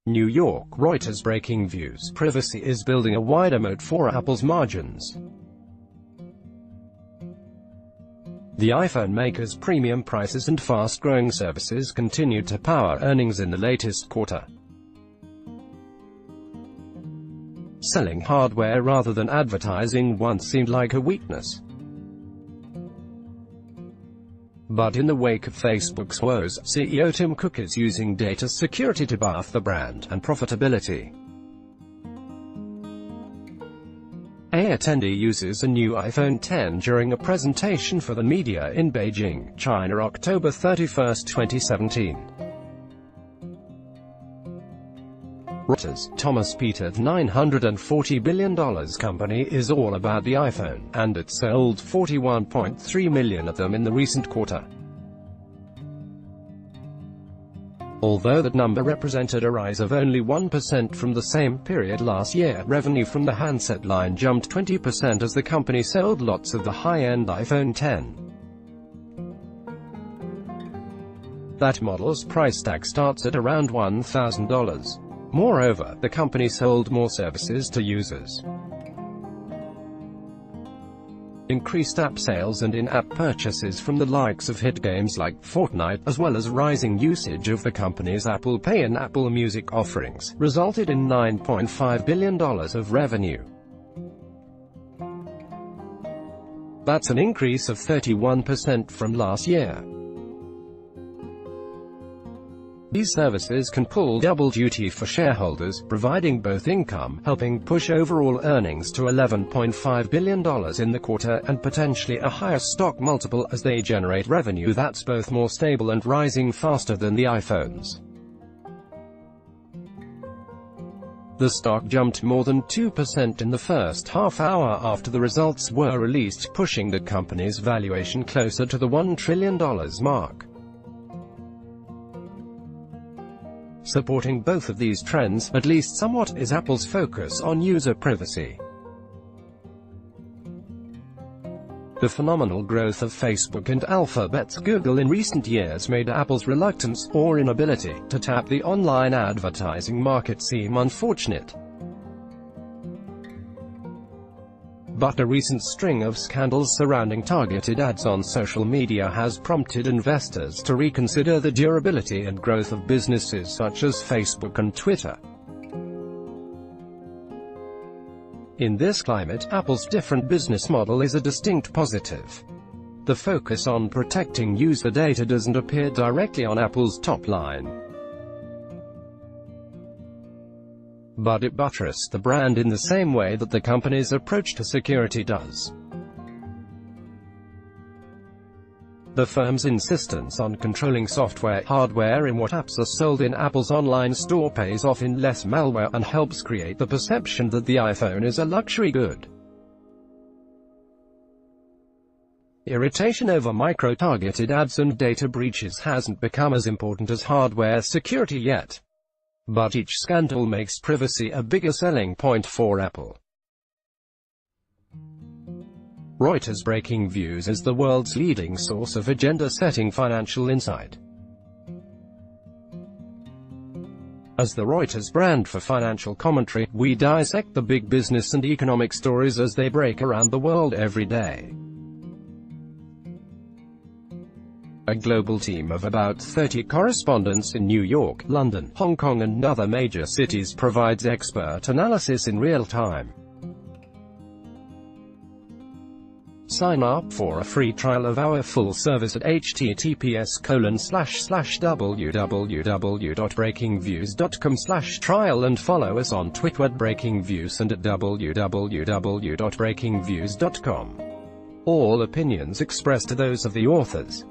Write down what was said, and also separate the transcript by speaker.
Speaker 1: New York. Reuters. Breakingviews. Privacy is building a wider moat for Apple's margins. The iPhone maker's premium prices and fast-growing services continued to power earnings in the latest quarter. Selling hardware rather than advertising once seemed like a weakness. But in the wake of Facebook's woes, CEO Tim Cook is using data security to bath the brand and profitability. A attendee uses a new iPhone X during a presentation for the media in Beijing, China, October 31, 2017. Reuters. Thomas Peter's $940 billion company is all about the iPhone, and it sold 41.3 million of them in the recent quarter. Although that number represented a rise of only 1% from the same period last year, revenue from the handset line jumped 20% as the company sold lots of the high-end iPhone X. That model's price tag starts at around $1,000. Moreover, the company sold more services to users. Increased app sales and in-app purchases from the likes of hit games like Fortnite, as well as rising usage of the company's Apple Pay and Apple Music offerings, resulted in $9.5 billion of revenue. That's an increase of 31% from last year. These services can pull double duty for shareholders, providing both income, helping push overall earnings to $11.5 billion in the quarter, and potentially a higher stock multiple as they generate revenue that's both more stable and rising faster than the iPhones. The stock jumped more than 2% in the first half hour after the results were released, pushing the company's valuation closer to the $1 trillion mark. Supporting both of these trends, at least somewhat, is Apple's focus on user privacy. The phenomenal growth of Facebook and Alphabet's Google in recent years made Apple's reluctance, or inability, to tap the online advertising market seem unfortunate. But a recent string of scandals surrounding targeted ads on social media has prompted investors to reconsider the durability and growth of businesses such as Facebook and Twitter. In this climate, Apple's different business model is a distinct positive. The focus on protecting user data doesn't appear directly on Apple's top line, but it buttresses the brand in the same way that the company's approach to security does. The firm's insistence on controlling hardware in what apps are sold in Apple's online store pays off in less malware, and helps create the perception that the iPhone is a luxury good. Irritation over micro-targeted ads and data breaches hasn't become as important as hardware security yet. But each scandal makes privacy a bigger selling point for Apple. Reuters. Breakingviews is the world's leading source of agenda-setting financial insight. As the Reuters brand for financial commentary, we dissect the big business and economic stories as they break around the world every day. A global team of about 30 correspondents in New York, London, Hong Kong and other major cities provides expert analysis in real time. Sign up for a free trial of our full service at https://www.breakingviews.com/trial and follow us on Twitter at Breakingviews and at www.breakingviews.com. All opinions expressed are those of the authors.